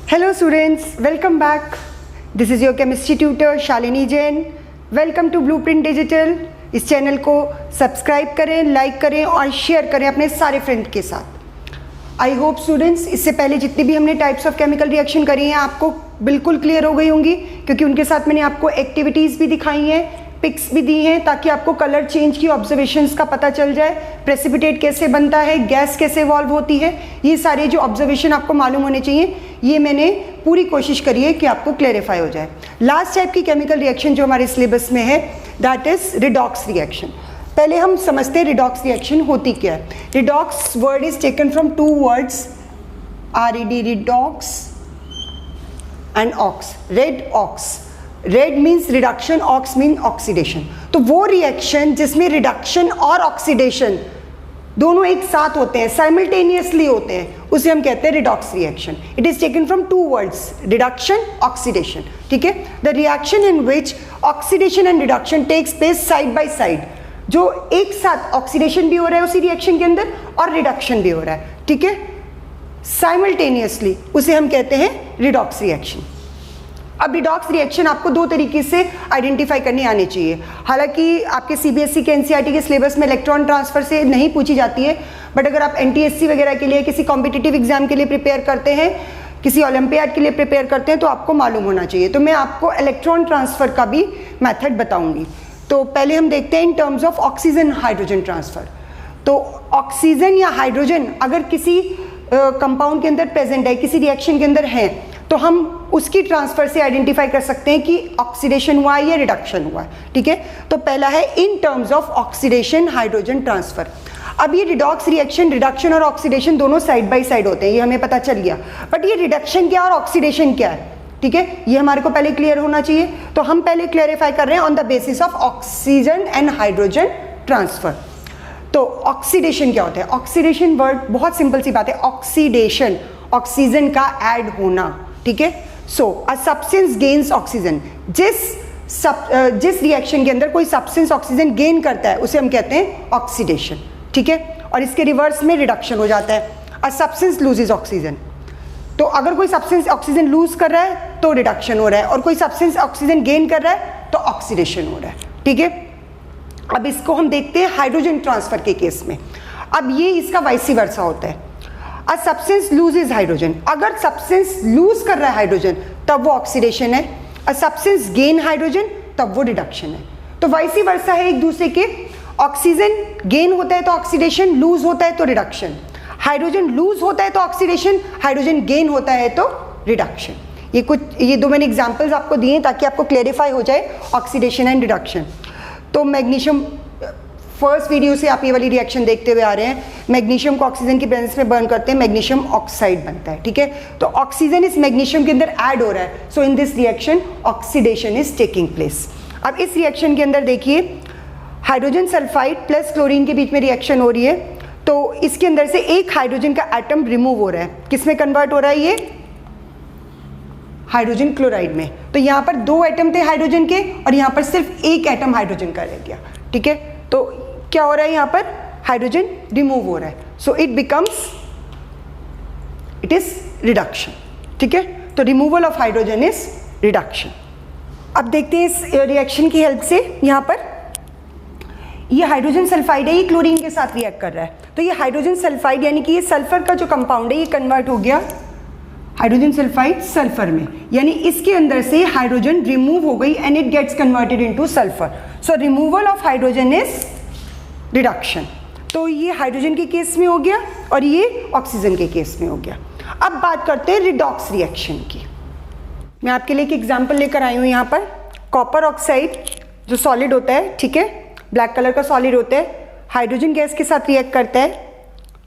Hello students, welcome back. This is your chemistry tutor Shalini Jain. Welcome to Blueprint Digital. इस channel को subscribe करें, like करें और share करें अपने सारे फ्रेंड के साथ। आई होप स्टूडेंट्स इससे पहले जितनी भी हमने टाइप्स ऑफ केमिकल रिएक्शन करी हैं आपको बिल्कुल क्लियर हो गई होंगी, क्योंकि उनके साथ मैंने आपको एक्टिविटीज़ भी दिखाई हैं, पिक्स भी दी हैं, ताकि आपको कलर चेंज की ऑब्जर्वेशंस का पता चल जाए, प्रेसिपिटेट कैसे बनता है, गैस कैसे इवॉल्व होती है, ये सारे जो ऑब्जर्वेशन आपको मालूम होने चाहिए, ये मैंने पूरी कोशिश करी है कि आपको क्लैरिफाई हो जाए। लास्ट टाइप की केमिकल रिएक्शन जो हमारे सिलेबस में है दैट इज रिडॉक्स रिएक्शन। पहले हम समझते हैं रिडॉक्स रिएक्शन होती क्या है। Redox word is taken from two words RED redox and ox, red ox. Red means reduction, ox mean oxidation. तो वो रिएक्शन जिसमें रिडक्शन और ऑक्सीडेशन दोनों एक साथ होते हैं, साइमल्टेनियसली होते हैं, उसे हम कहते हैं redox reaction. It is taken from two words, reduction, oxidation. ठीक है, the reaction in which oxidation and reduction takes place side by side, जो एक साथ ऑक्सीडेशन भी हो रहा है उसी रिएक्शन के अंदर और रिडक्शन भी हो रहा है, ठीक है, साइमल्टेनियसली, उसे हम कहते हैं रिडॉक्स रिएक्शन। अब रिडॉक्स रिएक्शन आपको दो तरीके से आइडेंटिफाई करनी आनी चाहिए। हालांकि आपके CBSE के NCERT के सिलेबस में इलेक्ट्रॉन ट्रांसफर से नहीं पूछी जाती है, बट अगर आप NTSC वगैरह के लिए किसी कॉम्पिटिटिव एग्जाम के लिए प्रिपेयर करते हैं, किसी ओलंपियाड के लिए प्रिपेयर करते हैं, तो आपको मालूम होना चाहिए। तो मैं आपको इलेक्ट्रॉन ट्रांसफर का भी मेथड बताऊंगी। तो पहले हम देखते हैं इन terms of oxygen hydrogen transfer. तो ऑक्सीजन या हाइड्रोजन अगर किसी कंपाउंड के अंदर प्रेजेंट है, किसी रिएक्शन के अंदर है, तो हम उसकी ट्रांसफर से आइडेंटिफाई कर सकते हैं कि ऑक्सीडेशन हुआ है या रिडक्शन हुआ है। ठीक है, तो पहला है इन terms of oxidation hydrogen transfer. अब ये रिडॉक्स रिएक्शन, रिडक्शन और ऑक्सीडेशन दोनों साइड बाय साइड होते हैं, ये हमें पता चल गया, बट ये रिडक्शन क्या और ऑक्सीडेशन क्या है, ठीक है, ये हमारे को पहले क्लियर होना चाहिए। तो हम पहले क्लियरिफाई कर रहे हैं on the basis of oxygen and hydrogen transfer. तो ऑक्सीडेशन क्या होता है? ऑक्सीडेशन वर्ड बहुत सिंपल सी बात है, ऑक्सीडेशन ऑक्सीजन का ऐड होना, ठीक है। सो अ सब्सटेंस गेन्स ऑक्सीजन, जिस रिएक्शन के अंदर कोई सब्सटेंस ऑक्सीजन गेन करता है उसे हम कहते हैं ऑक्सीडेशन, ठीक है, और इसके रिवर्स में रिडक्शन हो जाता है। अ सब्सटेंस लूजेस ऑक्सीजन, तो अगर कोई सब्सटेंस ऑक्सीजन लूज कर रहा है तो रिडक्शन हो रहा है, और कोई सब्सटेंस ऑक्सीजन गेन कर रहा है तो ऑक्सीडेशन हो रहा है, ठीक है। अब इसको हम देखते हैं हाइड्रोजन ट्रांसफर के केस में। अब ये इसका वाइस वर्सा होता है, अ सब्सटेंस लूजेस हाइड्रोजन, अगर सब्सटेंस लूज कर रहा है हाइड्रोजन तब वो ऑक्सीडेशन है, अ सब्सटेंस गेन हाइड्रोजन तब वो रिडक्शन है। तो वाइस वर्सा है एक दूसरे के, ऑक्सीजन गेन होता है तो ऑक्सीडेशन, लूज होता है तो रिडक्शन, हाइड्रोजन लूज होता है तो ऑक्सीडेशन, हाइड्रोजन गेन होता है तो रिडक्शन। ये दो मैंने एग्जांपल्स आपको दिए ताकि आपको क्लैरिफाई हो जाए ऑक्सीडेशन एंड रिडक्शन। तो मैग्नीशियम, फर्स्ट वीडियो से आप ये वाली रिएक्शन देखते हुए आ रहे हैं, मैग्नीशियम को ऑक्सीजन की प्रेजेंस में बर्न करते हैं, मैग्नीशियम ऑक्साइड बनता है, ठीक है। तो ऑक्सीजन इस मैग्नीशियम के अंदर ऐड हो रहा है, so in this reaction oxidation is taking place. अब इस रिएक्शन के अंदर देखिए, हाइड्रोजन सल्फाइड प्लस क्लोरीन के बीच में रिएक्शन हो रही है, तो इसके अंदर से एक हाइड्रोजन का एटम रिमूव हो रहा है, किसमें कन्वर्ट हो रहा है? ये हाइड्रोजन क्लोराइड में। तो यहाँ पर दो एटम थे हाइड्रोजन के और यहाँ पर सिर्फ एक एटम हाइड्रोजन का रह गया, ठीक है। तो क्या हो रहा है? यहाँ पर हाइड्रोजन रिमूव हो रहा है, सो इट इज रिडक्शन, ठीक है। तो removal of hydrogen is reduction. अब देखते हैं इस रिएक्शन की हेल्प से, यहाँ पर ये हाइड्रोजन सल्फाइड है, ये क्लोरीन के साथ रिएक्ट कर रहा है, तो ये हाइड्रोजन सल्फाइड यानी कि ये सल्फर का जो कंपाउंड है ये कन्वर्ट हो गया हाइड्रोजन सल्फाइड सल्फर में, यानी इसके अंदर से हाइड्रोजन रिमूव हो गई and it gets converted into sulphur. So removal of hydrogen is reduction. तो ये हाइड्रोजन के केस में हो गया और ये ऑक्सीजन के केस में हो गया। अब बात करते हैं रिडॉक्स रिएक्शन की। मैं आपके लिए एक एग्जांपल लेकर आई हूँ यहाँ पर। कॉपर ऑक्साइड जो सॉलिड होता है, ठीक है, ब्लैक कलर का सॉलिड होता है, हाइड्रोजन गैस के साथ रिएक्ट करता है,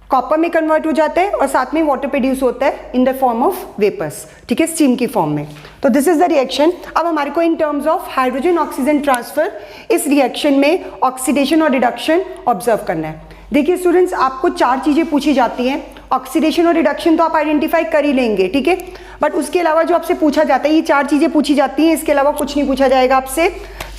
कॉपर में कन्वर्ट हो जाता है और साथ में वाटर प्रोड्यूस होता है in the form of vapours, ठीक है, स्टीम की फॉर्म में। तो दिस इज द रिएक्शन। अब हमारे को इन terms of hydrogen oxygen transfer इस रिएक्शन में ऑक्सीडेशन और रिडक्शन ऑब्जर्व करना है। देखिए स्टूडेंट्स, आपको चार चीजें पूछी जाती हैं, ऑक्सीडेशन और रिडक्शन तो आप आइडेंटिफाई कर ही लेंगे, ठीक है, बट उसके अलावा जो आपसे पूछा जाता है, ये चार चीजें पूछी जाती हैं, इसके अलावा कुछ नहीं पूछा जाएगा आपसे।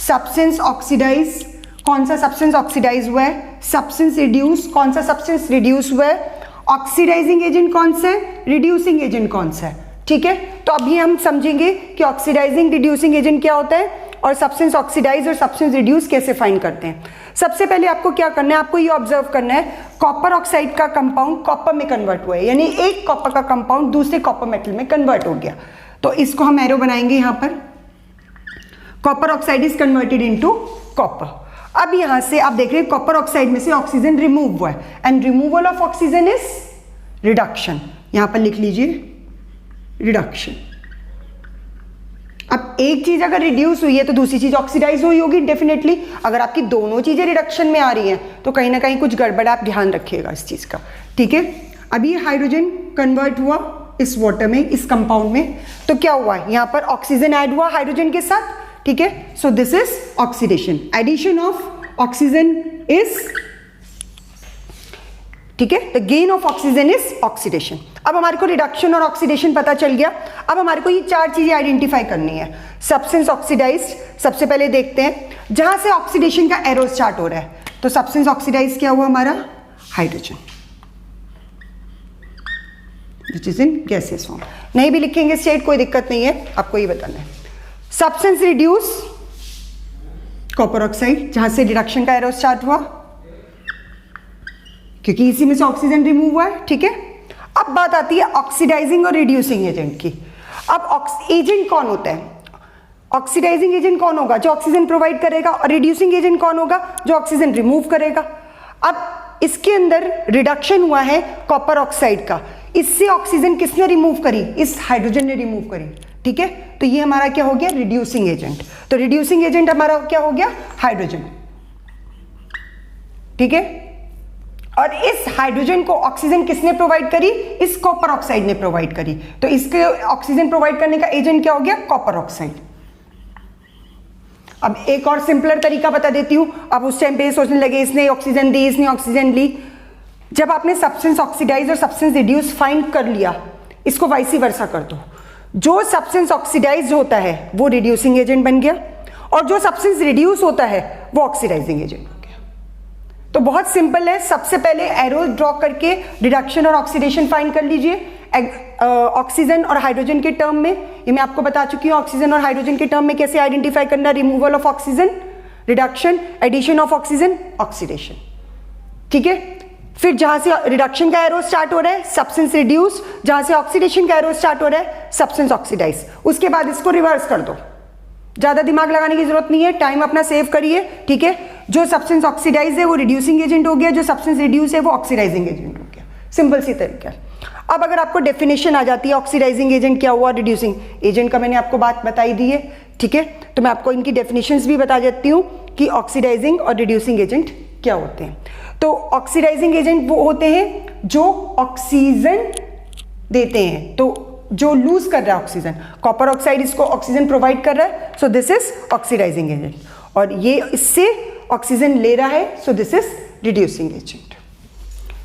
सब्सटेंस ऑक्सीडाइज, कौन सा सब्सटेंस ऑक्सीडाइज हुआ है, सब्सटेंस रिड्यूस, कौन सा सब्सटेंस रिड्यूस हुआ है, ऑक्सीडाइजिंग एजेंट कौन सा है, रिड्यूसिंग एजेंट कौन सा है। ठीक है, तो अभी हम समझेंगे कि ऑक्सीडाइजिंग रिड्यूसिंग एजेंट क्या होता है और सब्सटेंस ऑक्सीडाइज और सब्सटेंस रिड्यूस कैसे फाइंड करते हैं। सबसे पहले आपको क्या करना है, आपको ये ऑब्जर्व करना है कॉपर ऑक्साइड का कंपाउंड कॉपर में कन्वर्ट हुआ है, यानी एक कॉपर का कंपाउंड दूसरे कॉपर मेटल में कन्वर्ट हो गया। तो इसको हम एरो बनाएंगे यहां पर, copper oxide is converted into copper. अब यहां से आप देख रहे हैं कॉपर ऑक्साइड में से ऑक्सीजन रिमूव हुआ है and removal of oxygen is reduction. यहां पर लिख लीजिए रिडक्शन। अब एक चीज अगर रिड्यूस हुई है तो दूसरी चीज ऑक्सीडाइज हुई होगी डेफिनेटली। अगर आपकी दोनों चीजें रिडक्शन में आ रही हैं तो कहीं ना कहीं कुछ गड़बड़, आप ध्यान रखिएगा इस चीज का। ठीक है, अब ये हाइड्रोजन कन्वर्ट हुआ इस वाटर में, इस कंपाउंड में, तो क्या हुआ, यहां पर ऑक्सीजन ऐड हुआ हाइड्रोजन के साथ। ठीक है, so this is oxidation, addition of oxygen is, ठीक है, the gain of oxygen is oxidation. अब हमारे को रिडक्शन और ऑक्सीडेशन पता चल गया। अब हमारे को ये चार चीजें आइडेंटिफाई करनी है। सब्सटेंस ऑक्सीडाइज्ड सबसे पहले देखते हैं, जहां से ऑक्सीडेशन का एरो स्टार्ट हो रहा है, तो सब्सटेंस ऑक्सीडाइज क्या हुआ हमारा, hydrogen, which is in gaseous form. नहीं भी लिखेंगे स्टेट, कोई दिक्कत नहीं है, आपको ये बताना है। सब्सटेंस रिड्यूस कॉपर ऑक्साइड, जहां से रिडक्शन का एरो स्टार्ट हुआ, क्योंकि इसी में से ऑक्सीजन रिमूव हुआ है। ठीक है, अब बात आती है ऑक्सीडाइजिंग और रिड्यूसिंग एजेंट की। अब एजेंट कौन होता है, ऑक्सीडाइजिंग एजेंट कौन होगा, जो ऑक्सीजन प्रोवाइड करेगा, और रिड्यूसिंग एजेंट कौन होगा, जो ऑक्सीजन रिमूव करेगा। अब इसके अंदर रिडक्शन हुआ है कॉपर ऑक्साइड का, इससे ऑक्सीजन किसने रिमूव करी, इस हाइड्रोजन ने रिमूव करी। ठीक है, तो ये हमारा क्या हो गया, रिड्यूसिंग एजेंट। तो रिड्यूसिंग एजेंट हमारा क्या हो गया, हाइड्रोजन। ठीक है, और इस हाइड्रोजन को ऑक्सीजन किसने प्रोवाइड करी, इस कॉपर ऑक्साइड ने प्रोवाइड करी। तो इसके ऑक्सीजन प्रोवाइड करने का एजेंट क्या हो गया, कॉपर ऑक्साइड। अब एक और सिंपलर तरीका बता देती हूं। अब उस टाइम पे सोचने लगे इसने ऑक्सीजन दी, इसने ऑक्सीजन ली। जब आपने सब्सटेंस ऑक्सीडाइज और सब्सटेंस रिड्यूस फाइंड कर लिया, इसको वाइसी वर्सा कर दो। जो सब्सटेंस ऑक्सीडाइज होता है वो रिड्यूसिंग एजेंट बन गया, और जो सब्सटेंस रिड्यूस होता है वो ऑक्सीडाइजिंग एजेंट हो गया। तो बहुत सिंपल है, सबसे पहले एरो ड्रॉ करके रिडक्शन और ऑक्सीडेशन फाइंड कर लीजिए ऑक्सीजन और हाइड्रोजन के टर्म में। ये मैं आपको बता चुकी हूँ ऑक्सीजन और हाइड्रोजन के टर्म में कैसे आइडेंटिफाई करना, removal of oxygen reduction, addition of oxygen oxidation. ठीक है, फिर जहां से रिडक्शन का एरो स्टार्ट हो रहा है सब्सटेंस रिड्यूस, जहां से ऑक्सीडेशन का एरो स्टार्ट हो रहा है सब्सटेंस ऑक्सीडाइज। उसके बाद इसको रिवर्स कर दो, ज्यादा दिमाग लगाने की जरूरत नहीं है, टाइम अपना सेव करिए। ठीक है, जो सब्सटेंस ऑक्सीडाइज है वो रिड्यूसिंग एजेंट हो गया, जो सब्सटेंस रिड्यूस है वो ऑक्सीडाइजिंग एजेंट हो गया। सिंपल सी तरीका है। अब अगर आपको डेफिनेशन आ जाती है ऑक्सीडाइजिंग एजेंट क्या हुआ, रिड्यूसिंग एजेंट का मैंने आपको बात बताई दी है। ठीक है, तो मैं आपको इनकी डेफिनेशंस भी बता देती हूँ कि ऑक्सीडाइजिंग और रिड्यूसिंग एजेंट क्या होते हैं। तो ऑक्सीडाइजिंग एजेंट वो होते हैं जो ऑक्सीजन देते हैं, तो जो लूज कर रहा है ऑक्सीजन, कॉपर ऑक्साइड इसको ऑक्सीजन प्रोवाइड कर रहा है, so this is oxidising agent, और ये इससे ऑक्सीजन ले रहा है, so this is reducing agent.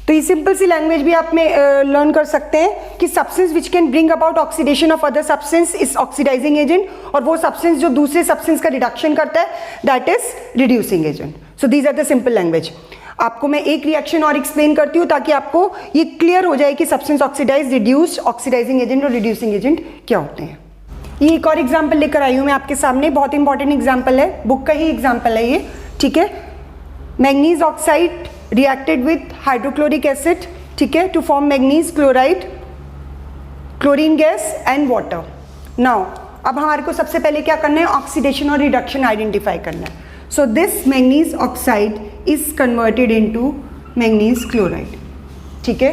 तो ये सिंपल सी लैंग्वेज भी आप में लर्न कर सकते हैं कि substance which can bring about oxidation of other substance is oxidising agent, और वो सब्सटेंस जो दूसरे सब्सटेंस का रिडक्शन करता है that is reducing agent. So these are the simple language. आपको मैं एक रिएक्शन और एक्सप्लेन करती हूँ ताकि आपको ये क्लियर हो जाए कि substance oxidise, reduce, oxidising agent और रिड्यूसिंग एजेंट क्या होते हैं। ये एक और एग्जाम्पल लेकर आई हूँ मैं आपके सामने, बहुत इंपॉर्टेंट एग्जाम्पल है, बुक का ही एग्जाम्पल है ये। ठीक है, manganese oxide reacted with hydrochloric acid, ठीक है, to form manganese chloride, chlorine gas and water. Now, अब हमारे को सबसे पहले क्या करना है, ऑक्सीडेशन और रिडक्शन आइडेंटिफाई करना है। So this manganese oxide is converted into manganese chloride, ठीक है,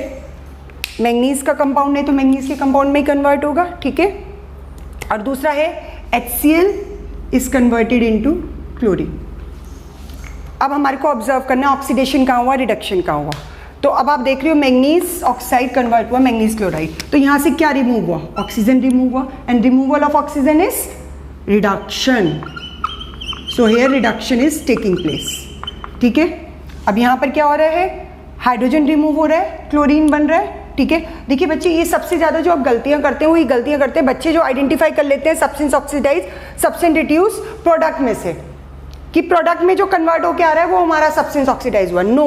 मैंगनीज का कंपाउंड है तो मैंगनीज के कंपाउंड में ही कन्वर्ट होगा। ठीक है, और दूसरा है HCl is converted into chlorine। अब हमारे को ऑब्जर्व करना है ऑक्सीडेशन कहाँ हुआ, रिडक्शन कहाँ हुआ। तो अब आप देख रहे हो मैंगनीज ऑक्साइड कन्वर्ट हुआ मैंगनीज क्लोराइड, तो यहाँ से क्या रिमूव हुआ, ऑक्सीजन रिमूव हुआ, and removal of oxygen is reduction. So here reduction is taking place. ठीक है, अब यहाँ पर क्या हो रहा है, हाइड्रोजन रिमूव हो रहा है, क्लोरीन बन रहा है। ठीक है, देखिए बच्चे, ये सबसे ज़्यादा जो आप गलतियाँ करते हैं वो ये गलतियाँ करते हैं बच्चे जो आइडेंटिफाई कर लेते हैं substance oxidise, substance reduce product में से। कि प्रोडक्ट में जो कन्वर्ट होकर आ रहा है वो हमारा सब्सटेंस ऑक्सीडाइज हुआ। नो,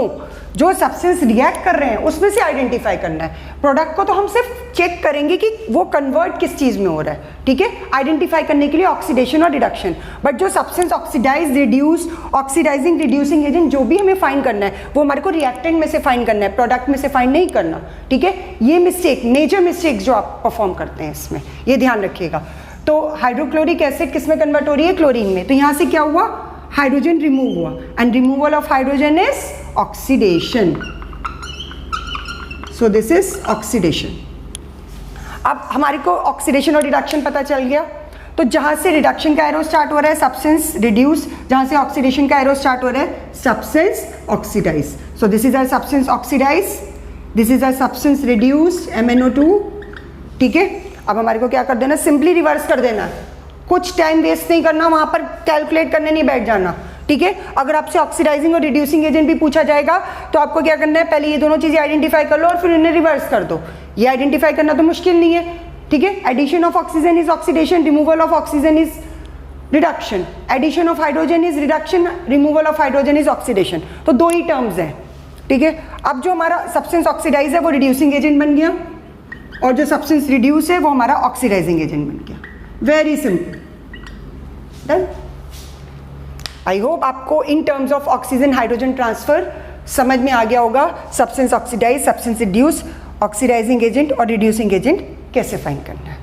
जो सब्सटेंस रिएक्ट कर रहे हैं उसमें से आइडेंटिफाई करना है। प्रोडक्ट को तो हम सिर्फ चेक करेंगे कि वो कन्वर्ट किस चीज में हो रहा है, ठीक है, आइडेंटिफाई करने के लिए ऑक्सीडेशन और रिडक्शन। बट जो substance oxidise, reduce, oxidising, reducing agent जो भी हमें फाइंड करना है वो हमारे को रिएक्टेंट में से फाइंड करना है, प्रोडक्ट में से फाइंड नहीं करना, ठीक है। ये मिस्टेक, मेजर मिस्टेक जो आप परफॉर्म करते हैं इसमें, ये ध्यान रखिएगा। तो हाइड्रोक्लोरिक एसिड किस में कन्वर्ट हो रही है? क्लोरीन में। तो यहां से क्या हुआ? हाइड्रोजन रिमूव हुआ, and removal of hydrogen is oxidation. So this is oxidation. अब हमारे को ऑक्सीडेशन और रिडक्शन पता चल गया। तो जहां से रिडक्शन का एरो स्टार्ट हो रहा है सब्सटेंस रिड्यूस, जहां से ऑक्सीडेशन का एरो स्टार्ट हो रहा है substance oxidise. So this is our substance oxidise, this is our substance reduced MnO2, ठीक है। अब हमारे को क्या कर देना? सिंपली रिवर्स कर देना, कुछ टाइम वेस्ट नहीं करना, वहां पर कैलकुलेट करने नहीं बैठ जाना, ठीक है। अगर आपसे ऑक्सीडाइजिंग और रिड्यूसिंग एजेंट भी पूछा जाएगा तो आपको क्या करना है? पहले ये दोनों चीजें आइडेंटिफाई कर लो और फिर इन्हें रिवर्स कर दो। ये आइडेंटिफाई करना तो मुश्किल नहीं है, ठीक है। Addition of oxygen is oxidation, removal of oxygen is reduction, addition of hydrogen is reduction, removal of hydrogen is oxidation. तो दो ही टर्म्स हैं, ठीक है। अब जो हमारा सब्सटेंस ऑक्सीडाइज है वो रिड्यूसिंग एजेंट बन गया, और जो सब्सटेंस रिड्यूस है वो हमारा ऑक्सीडाइजिंग एजेंट बन गया। Very simple, done. I hope आपको in terms of oxygen hydrogen transfer समझ में आ गया होगा। Substance oxidise, substance reduce, oxidising agent और रिड्यूसिंग एजेंट कैसे फाइंड करना है।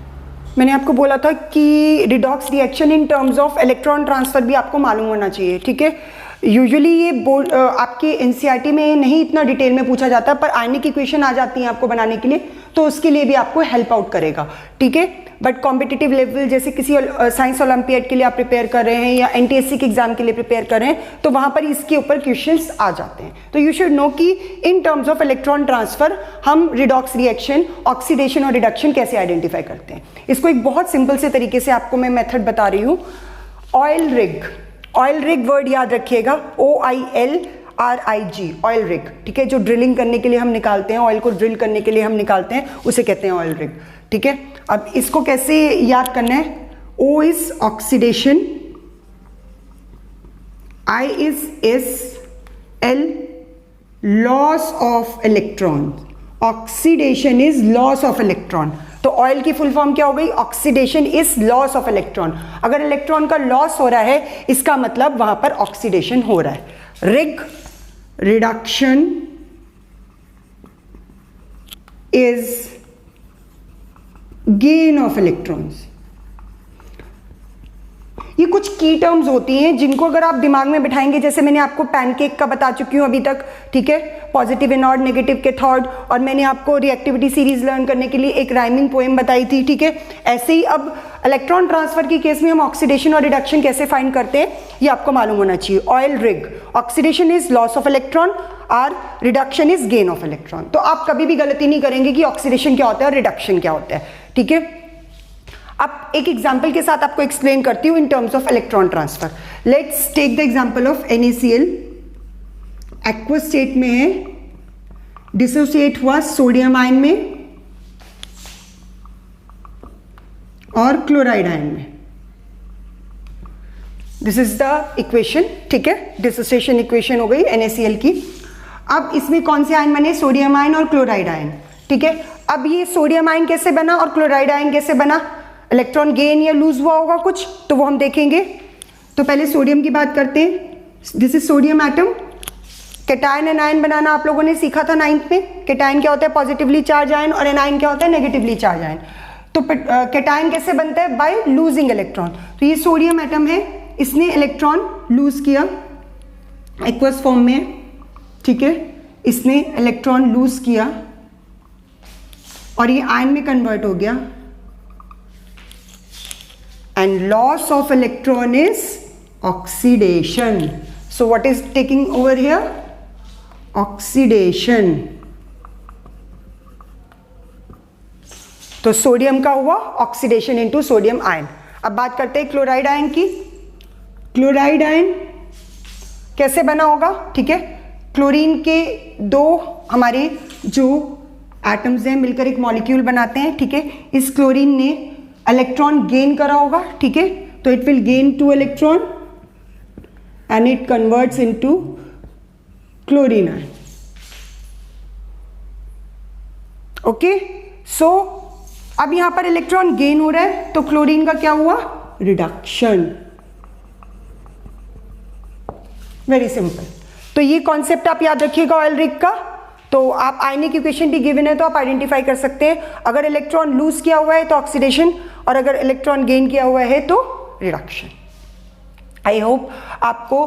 मैंने आपको बोला था कि redox reaction in terms of electron transfer भी आपको मालूम होना चाहिए, ठीक है। यूजुअली ये आपके एनसीईआरटी में नहीं इतना डिटेल में पूछा जाता, पर आयनिक इक्वेशन आ जाती हैं आपको बनाने के लिए, तो उसके लिए भी आपको हेल्प आउट करेगा, ठीक है। बट कॉम्पिटिटिव लेवल जैसे किसी साइंस ओलंपियाड के लिए आप प्रिपेयर कर रहे हैं या एनटीएससी के एग्जाम के लिए प्रिपेयर कर रहे हैं, तो वहां पर इसके ऊपर क्वेश्चंस आ जाते हैं। तो यू शुड नो कि इन टर्म्स ऑफ इलेक्ट्रॉन ट्रांसफर हम रिडॉक्स रिएक्शन, ऑक्सीडेशन और रिडक्शन कैसे आइडेंटिफाई करते हैं। इसको एक बहुत सिंपल से तरीके से आपको मैं मेथड बता रही हूँ। Oil rig, oil rig word याद रखिएगा, OILRIG, ऑयल रिग, ठीक है। जो ड्रिलिंग करने के लिए हम निकालते हैं, ऑयल को ड्रिल करने के लिए हम निकालते हैं, उसे कहते हैं ऑयल रिग, ठीक है। अब इसको कैसे याद करना है? O is oxidation, I is SL loss of electron, oxidation is loss of electron. तो ऑयल की फुल फॉर्म क्या हो गई? Oxidation is loss of electron. अगर इलेक्ट्रॉन का लॉस हो रहा है इसका मतलब वहां पर ऑक्सीडेशन हो रहा है। Rig, reduction is gain of electrons. ये कुछ की टर्म्स होती हैं जिनको अगर आप दिमाग में बिठाएंगे, जैसे मैंने आपको पैनकेक का बता चुकी हूं अभी तक, ठीक है, पॉजिटिव एनोड, नेगेटिव कैथोड, और मैंने आपको रिएक्टिविटी सीरीज लर्न करने के लिए एक राइमिंग पोएम बताई थी, ठीक है। ऐसे ही अब इलेक्ट्रॉन ट्रांसफर की केस में हम ऑक्सीडेशन और रिडक्शन कैसे फाइंड करते हैं ये आपको मालूम होना चाहिए। Oil rig, oxidation is loss of electron और reduction is gain of electron. तो आप कभी भी गलती नहीं करेंगे कि ऑक्सीडेशन क्या होता है और रिडक्शन क्या होता है, ठीक है। अब एक एग्जाम्पल के साथ आपको एक्सप्लेन करती हूं in terms of electron transfer. Let's take the example of NaCl, aqueous state में है, डिसोसिएट हुआ सोडियम आयन में और क्लोराइड आयन में। दिस इज द इक्वेशन, ठीक है, डिसोसिएशन इक्वेशन हो गई NaCl की। अब इसमें कौन से आयन बने? सोडियम आयन और क्लोराइड आयन, ठीक है। अब ये सोडियम आयन कैसे बना और क्लोराइड आयन कैसे बना? इलेक्ट्रॉन गेन या लूज हुआ होगा कुछ, तो वो हम देखेंगे। तो पहले सोडियम की बात करते हैं। This is sodium atom. Cation anion बनाना आप लोगों ने सीखा था 9th में। कैटायन क्या होता है? पॉजिटिवली चार्ज आयन, और एनायन क्या होता है? Negatively charge ion. तो कैटायन कैसे बनता है? By losing electron. तो ये सोडियम एटम है, इसने इलेक्ट्रॉन लूज किया, एक्वस फॉर्म में, ठीक है, इसने इलेक्ट्रॉन लूज किया और ये आयन में कन्वर्ट हो गया, and loss of electron is oxidation. So what is taking over here? Oxidation. तो सोडियम का हुआ ऑक्सीडेशन इनटू सोडियम आयन। अब बात करते हैं क्लोराइड आयन की। क्लोराइड आयन कैसे बना होगा? ठीक है, क्लोरीन के दो हमारे जो एटम्स हैं मिलकर एक मॉलिक्यूल बनाते हैं, ठीक है। इस क्लोरीन ने इलेक्ट्रॉन गेन करा होगा, ठीक है, तो it will gain 2 electron and it converts into chlorine ion. Okay, so अब यहां पर इलेक्ट्रॉन गेन हो रहा है, तो क्लोरीन का क्या हुआ? रिडक्शन। Very simple. तो ये कॉन्सेप्ट आप याद रखिएगा ऑयल रिग का। तो आप आयनिक इक्वेशन भी गिवन है तो आप आइडेंटिफाई कर सकते हैं, अगर इलेक्ट्रॉन लूज किया हुआ है तो ऑक्सीडेशन, और अगर इलेक्ट्रॉन गेन किया हुआ है तो रिडक्शन। आई होप आपको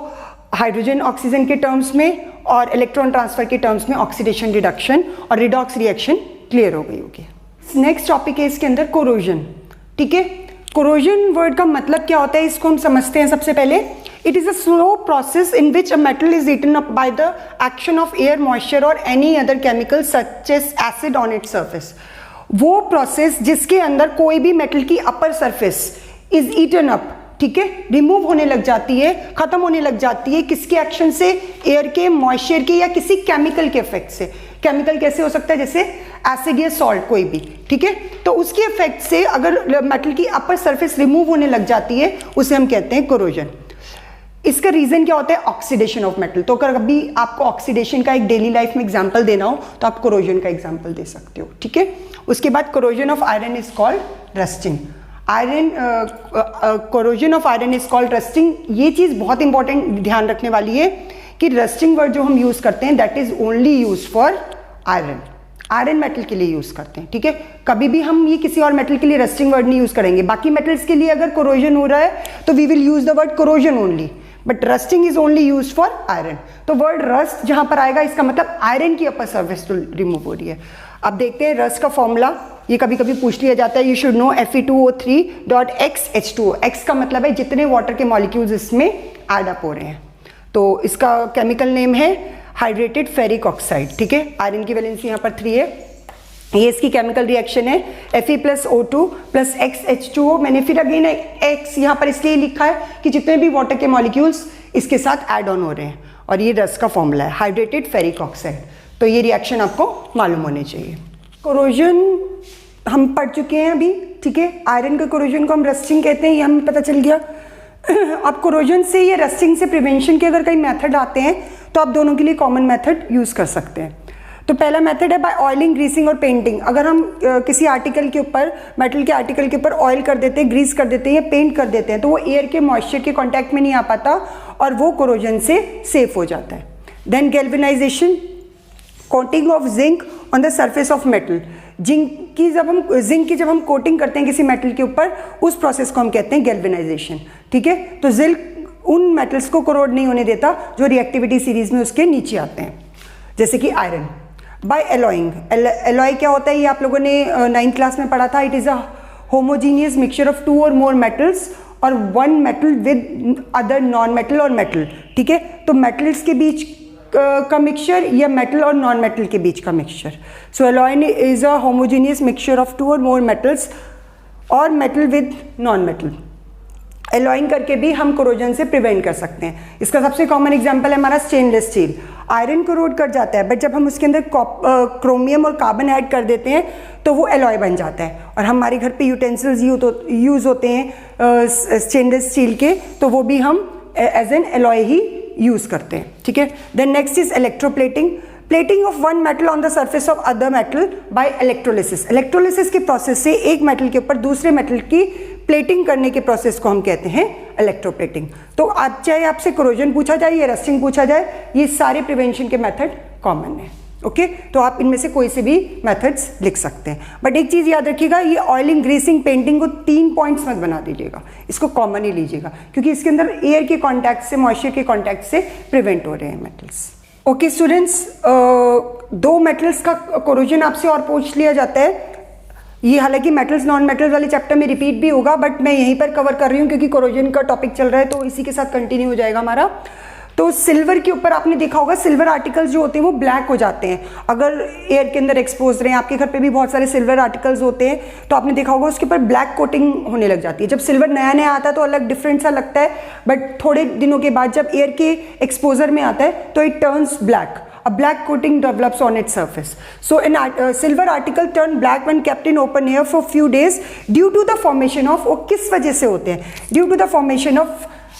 हाइड्रोजन ऑक्सीजन के टर्म्स में और इलेक्ट्रॉन ट्रांसफर के टर्म्स में ऑक्सीडेशन, रिडक्शन और रिडॉक्स रिएक्शन क्लियर हो गई होगी। नेक्स्ट टॉपिक है इसके अंदर कोरोजन। ठीक है, कोरोजन वर्ड का मतलब क्या होता है इसको हम समझते हैं। सबसे पहले, it is a slow process in which a metal is eaten up by the action of air, moisture और any other chemical such as acid on its surface. वो प्रोसेस जिसके अंदर कोई भी मेटल की upper surface is eaten up, ठीक है, remove होने लग जाती है, खत्म होने लग जाती है, किसके एक्शन से? एयर के, मॉइस्चर के या किसी केमिकल के इफेक्ट से। केमिकल कैसे हो सकता है? जैसे एसिड या सॉल्ट कोई भी, ठीक है। तो उसके इफेक्ट से अगर मेटल की अपर सरफेस रिमूव होने लग जाती है, उसे हम कहते हैं कोरोजन। इसका रीजन क्या होता है? Oxidation of metal. तो अगर कभी आपको ऑक्सीडेशन का एक डेली लाइफ में एग्जांपल देना हो तो आप कोरोजन का एग्जांपल दे सकते हो, ठीक है। उसके बाद corrosion of iron is called rusting. Iron corrosion of iron is called rusting. ये चीज बहुत इंपॉर्टेंट ध्यान रखने वाली है कि रस्टिंग वर्ड जो हम यूज करते हैं that is only use for iron, iron metal के लिए यूज करते हैं, ठीक है। कभी भी हम ये किसी और मेटल के लिए रस्टिंग वर्ड नहीं यूज करेंगे। बाकी मेटल्स के लिए अगर कोरोजन हो रहा है तो we will use the word corrosion only, but rusting is only use for iron. तो वर्ड रस्ट जहां पर आएगा इसका मतलब आयरन की अपर सर्फेस तो रिमूव हो रही है। अब देखते हैं रस्ट का फॉर्मूला, ये कभी कभी पूछ लिया जाता है। You should know Fe2O3.XH2O। X का मतलब है जितने वाटर के मॉलिक्यूल्स इसमें एड अप हो रहे हैं। तो इसका केमिकल नेम है हाइड्रेटेड फेरिक ऑक्साइड, ठीक है। आयरन की वैलेंसी यहाँ पर 3 है। ये इसकी केमिकल रिएक्शन है Fe+O2+XH2O। मैंने फिर अगेन X यहाँ पर इसलिए लिखा है कि जितने भी वाटर के मॉलिक्यूल्स इसके साथ ऐड ऑन हो रहे हैं, और ये रस्ट का फॉर्मूला है हाइड्रेटेड फेरिक ऑक्साइड। तो ये रिएक्शन आपको मालूम होने चाहिए। कोरोजन हम पढ़ चुके हैं अभी, ठीक है। आयरन के कोरोजन को हम रस्टिंग कहते हैं, ये हमें पता चल गया। अब कोरोजन से या रस्टिंग से प्रिवेंशन के अगर कई मेथड आते हैं तो आप दोनों के लिए कॉमन मेथड यूज कर सकते हैं। तो पहला मेथड है बाय ऑयलिंग, ग्रीसिंग और पेंटिंग। अगर हम किसी आर्टिकल के ऊपर, मेटल के आर्टिकल के ऊपर ऑयल कर देते हैं, ग्रीस कर देते हैं या पेंट कर देते हैं तो वो एयर के मॉइस्चर के कांटेक्ट में नहीं आ पाता और वो कोरोजन से सेफ हो जाता है। Then galvanisation, coating of zinc on the surface of metal. Zinc की जब हम कोटिंग करते हैं किसी मेटल के ऊपर, उस प्रोसेस को हम कहते हैं गैल्वेनाइजेशन, ठीक है। तो जिंक उन मेटल्स को कोरोड नहीं होने देता जो रिएक्टिविटी सीरीज में उसके नीचे आते हैं, जैसे कि आयरन। बाय एलॉइंग, एलॉय क्या होता है ये आप लोगों ने 9th क्लास में पढ़ा था। It is a homogeneous mixture of 2 और मोर मेटल्स और 1 metal with other non metal और मेटल, ठीक है। तो मेटल्स के बीच का मिक्सचर या मेटल और नॉन मेटल के बीच का mixture. So alloy is a homogeneous mixture of 2 और मोर मेटल्स और metal with non metal. Alloying करके भी हम कोरोजन से प्रिवेंट कर सकते हैं। इसका सबसे कॉमन एग्जांपल है हमारा स्टेनलेस स्टील। आयरन कोरोड कर जाता है, बट जब हम उसके अंदर क्रोमियम और कार्बन ऐड कर देते हैं तो वो एलॉय बन जाता है। और हमारे घर पे यूटेंसिल्स यूज होते हैं स्टेनलेस स्टील के, तो वो भी हम एज एन एलॉय ही यूज करते हैं, ठीक है। Then next is electroplating, plating of one metal on the surface of other metal by electrolysis. Electrolysis के प्रोसेस से एक मेटल के ऊपर दूसरे मेटल की प्लेटिंग करने के प्रोसेस को हम कहते हैं इलेक्ट्रोप्लेटिंग। तो आज चाहे आपसे कोरोजन पूछा जाए या रस्टिंग पूछा जाए, ये सारे प्रिवेंशन के मेथड कॉमन है, ओके। तो आप इनमें से कोई से भी मेथड्स लिख सकते हैं। बट एक चीज याद रखिएगा, ये ऑयलिंग, ग्रीसिंग, पेंटिंग को 3 पॉइंट्स मत बना दीजिएगा, इसको कॉमन ही लीजिएगा, क्योंकि इसके अंदर एयर के कॉन्टैक्ट से, मॉइस्चर के कॉन्टैक्ट से प्रिवेंट हो रहे हैं मेटल्स। ओके स्टूडेंट्स, 2 मेटल्स का कोरोजन आपसे और पूछ लिया जाता है। ये हालांकि मेटल्स नॉन मेटल्स वाले चैप्टर में रिपीट भी होगा, बट मैं यहीं पर कवर कर रही हूँ क्योंकि कोरोजन का टॉपिक चल रहा है, तो इसी के साथ कंटिन्यू हो जाएगा हमारा। तो सिल्वर के ऊपर आपने देखा होगा, सिल्वर आर्टिकल्स जो होते हैं वो ब्लैक हो जाते हैं अगर एयर के अंदर एक्सपोज रहे हैं। आपके घर पे भी बहुत सारे सिल्वर आर्टिकल्स होते हैं, तो आपने देखा होगा उसके ऊपर ब्लैक कोटिंग होने लग जाती है। जब सिल्वर नया नया आता है तो अलग डिफरेंट सा लगता है, बट थोड़े दिनों के बाद जब एयर के एक्सपोजर में आता है तो it turns black. A black coating develops on its surface. So an silver article turn black when kept in open air for few days due to the formation of, वो किस वजह से होते हैं? Due to the formation of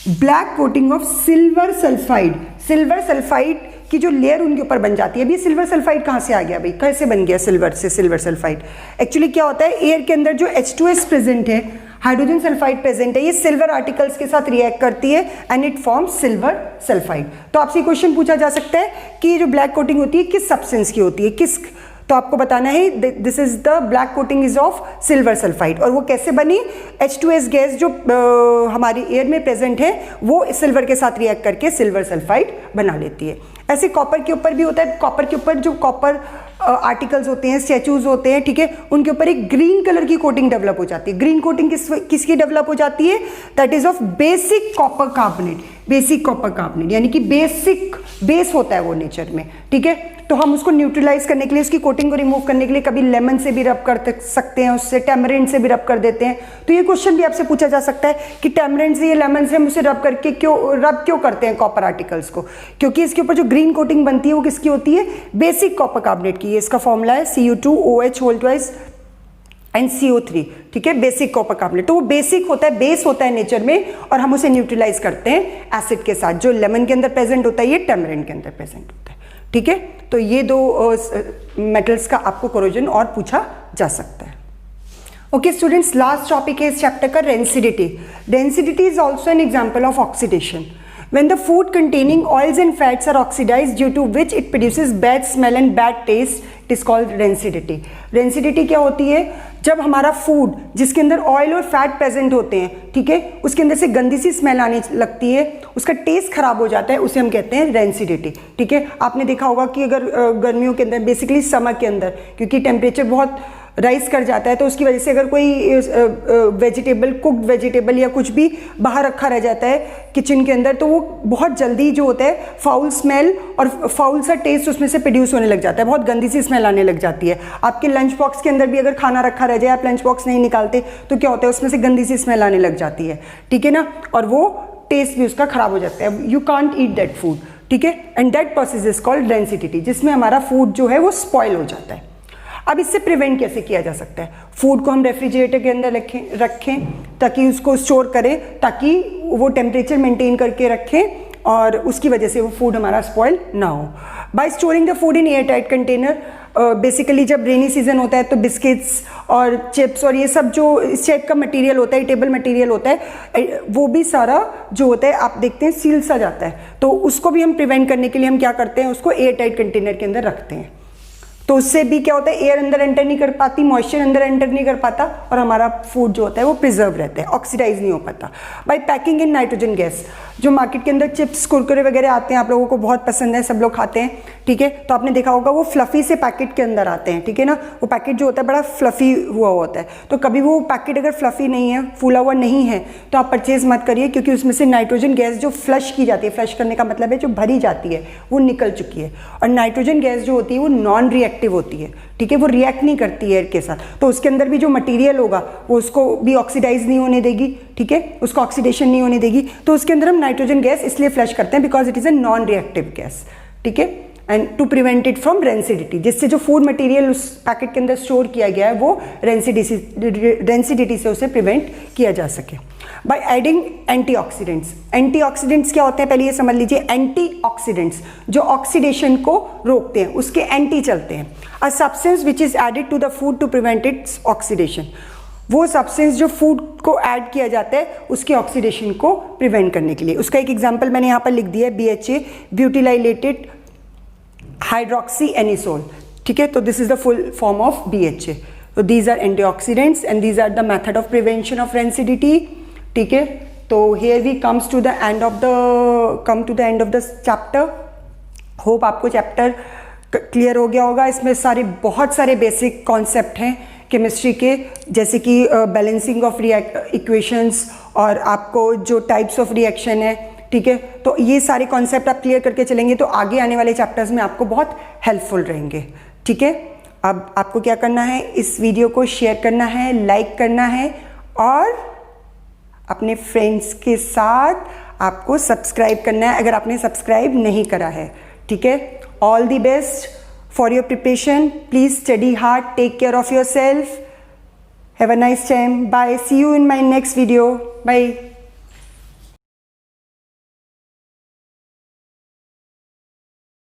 black coating of silver sulphide. Silver sulphide की जो layer उनके ऊपर बन जाती है। अभी सिल्वर सल्फाइड कहाँ से आ गया भाई, कैसे बन गया सिल्वर से सिल्वर सल्फाइड? एक्चुअली क्या होता है, एयर के अंदर जो H2S प्रेजेंट है, हाइड्रोजन सल्फाइड प्रेजेंट है, ये सिल्वर आर्टिकल्स के साथ रिएक्ट करती है and it forms silver sulphide. तो आपसे क्वेश्चन पूछा जा सकता है कि ये जो ब्लैक कोटिंग होती है किस सब्सटेंस की होती है, किस, तो आपको बताना है this is the black coating is of silver sulphide. और वो कैसे बनी? H2S गैस जो हमारी एयर में प्रेजेंट है वो सिल्वर के साथ रिएक्ट करके सिल्वर सल्फाइड बना लेती है। ऐसे कॉपर के ऊपर भी होता है। कॉपर के ऊपर जो कॉपर आर्टिकल्स होते हैं, स्टैचूज होते हैं, ठीक है, उनके ऊपर एक ग्रीन कलर की कोटिंग डेवलप हो जाती है। ग्रीन कोटिंग किसकी डेवलप हो जाती है? That is of basic copper carbonate. Basic copper carbonate यानी कि बेसिक बेस होता है वो नेचर में, ठीक है। तो हम उसको न्यूट्रलाइज करने के लिए, उसकी कोटिंग को रिमूव करने के लिए कभी लेमन से भी रब कर सकते हैं, उससे टैमरिंड से भी रब कर देते हैं। तो ये क्वेश्चन भी आपसे पूछा जा सकता है कि टैमरिंड से या लेमन से हम उसे रब करके क्यों करते हैं कॉपर आर्टिकल्स को? क्योंकि इसके ऊपर जो ग्रीन कोटिंग बनती है वो किसकी होती है? बेसिक कॉपर कार्बोनेट की। इसका फॉर्मूला है Cu2OH एंड CO3, ठीक है, बेसिक कॉपर कार्बोनेट। तो वो बेसिक होता है, बेस होता है नेचर में, और हम उसे न्यूट्रलाइज करते हैं एसिड के साथ। जो लेमन के अंदर प्रेजेंट होता है ये टैमरिंड के अंदर प्रेजेंट होता है, ठीक है। तो ये दो मेटल्स का आपको कोरोजन और पूछा जा सकता है। ओके स्टूडेंट्स, लास्ट टॉपिक है इस चैप्टर का rancidity. Rancidity is also an example of oxidation. When the food containing oils and fats are oxidized due to which it produces bad smell and bad taste, it is called rancidity. Rancidity क्या होती है? जब हमारा food जिसके अंदर oil और fat present होते हैं, ठीक है, उसके अंदर से गंदी सी स्मेल आने लगती है, उसका टेस्ट खराब हो जाता है, उसे हम कहते हैं रेंसिडिटी, ठीक है। आपने देखा होगा कि अगर गर्मियों के अंदर, बेसिकली समर के अंदर, क्योंकि टेम्परेचर बहुत राइज कर जाता है, तो उसकी वजह से अगर कोई वेजिटेबल, कुक्ड वेजिटेबल या कुछ भी बाहर रखा रह जाता है किचन के अंदर, तो वो बहुत जल्दी जो होता है फाउल स्मेल और फाउल सा टेस्ट उसमें से प्रोड्यूस होने लग जाता है, बहुत गंदी सी स्मेल आने लग जाती है। आपके लंच बॉक्स के अंदर भी अगर खाना रखा रह जाए, आप लंच बॉक्स नहीं निकालते, तो क्या होता है उसमें से गंदी सी स्मेल आने लग जाती है, ठीक है ना, और वो टेस्ट भी उसका खराब हो जाता है। You can't eat that food, ठीक है, and that process is called rancidity, जिसमें हमारा फूड जो है वो स्पॉइल हो जाता है। अब इससे प्रिवेंट कैसे किया जा सकता है? फूड को हम रेफ्रिजरेटर के अंदर रखें ताकि उसको स्टोर करें, ताकि वो टेम्परेचर मेंटेन करके रखें और उसकी वजह से वो फूड हमारा स्पॉइल ना हो। Bye storing the food in air tight container, basically जब रेनी सीजन होता है तो बिस्किट्स और चिप्स और ये सब जो इस टाइप का मटेरियल होता है, टेबल मटेरियल होता है, वो भी सारा जो होता है आप देखते हैं सील सा जाता है। तो उसको भी हम प्रिवेंट करने के लिए हम क्या करते हैं, उसको एयर टाइट कंटेनर के अंदर रखते हैं। तो उससे भी क्या होता है, एयर अंदर एंटर नहीं कर पाती, मॉइस्चर अंदर एंटर नहीं कर पाता और हमारा फूड जो होता है वो प्रिजर्व रहता है, ऑक्सीडाइज नहीं हो पाता। By packing in nitrogen gas, जो मार्केट के अंदर चिप्स कुरकुरे वगैरह आते हैं, आप लोगों को बहुत पसंद है, सब लोग खाते हैं, ठीक है, तो आपने देखा होगा वो फ्लफी से पैकेट के अंदर आते हैं, ठीक है ना, वो पैकेट जो होता है बड़ा फ्लफी हुआ होता है। तो कभी वो पैकेट अगर फ्लफी नहीं है, फूला हुआ नहीं है, तो आप परचेज मत करिए, क्योंकि उसमें से नाइट्रोजन गैस जो फ्लश की जाती है, फ्लश करने का मतलब है जो भरी जाती है, वो निकल चुकी है। और नाइट्रोजन गैस जो होती है वो नॉन रिएक्टिव होती है, ठीक है, वो रिएक्ट नहीं करती एयर के साथ, तो उसके अंदर भी जो मटेरियल होगा वो उसको भी ऑक्सीडाइज नहीं होने देगी, ठीक है, उसको ऑक्सीडेशन नहीं होने देगी। तो उसके अंदर हम नाइट्रोजन गैस इसलिए फ्लश करते हैं because it is a non reactive gas, ठीक है, and to prevent it from rancidity, जिससे जो फूड मटेरियल उस पैकेट के अंदर स्टोर किया गया है वो रेंसिडिटी से उसे प्रिवेंट किया जा सके। By adding antioxidants. एंटीऑक्सीडेंट्स क्या होते हैं पहले ये समझ लीजिए। एंटीऑक्सीडेंट्स जो ऑक्सीडेशन को रोकते हैं, उसके एंटी चलते हैं। A substance which is added to the food to prevent its oxidation, वो सब्सटेंस जो फूड को ऐड किया जाता है उसके ऑक्सीडेशन को प्रिवेंट करने के लिए। उसका एक एग्जांपल मैंने यहाँ पर लिख दिया है, BHA, ब्यूटिलाइलेटेड हाइड्रोक्सी एनिसोल, ठीक है, तो this is the full form of BHA। तो these are antioxidants and these are the method of prevention of rancidity, ठीक है। तो here we come to the end of the chapter. Hope आपको chapter clear हो गया होगा। इसमें बहुत सारे बेसिक कॉन्सेप्ट हैं केमिस्ट्री के, जैसे कि बैलेंसिंग ऑफ इक्वेशंस और आपको जो टाइप्स ऑफ रिएक्शन है, ठीक है, तो ये सारे कॉन्सेप्ट आप क्लियर करके चलेंगे तो आगे आने वाले चैप्टर्स में आपको बहुत हेल्पफुल रहेंगे, ठीक है। अब आपको क्या करना है, इस वीडियो को शेयर करना है, लाइक करना है और अपने फ्रेंड्स के साथ आपको सब्सक्राइब करना है अगर आपने सब्सक्राइब नहीं करा है, ठीक है। All the best for your preparation. Please study hard, take care of yourself. Have a nice time. Bye. See you in my next video. Bye.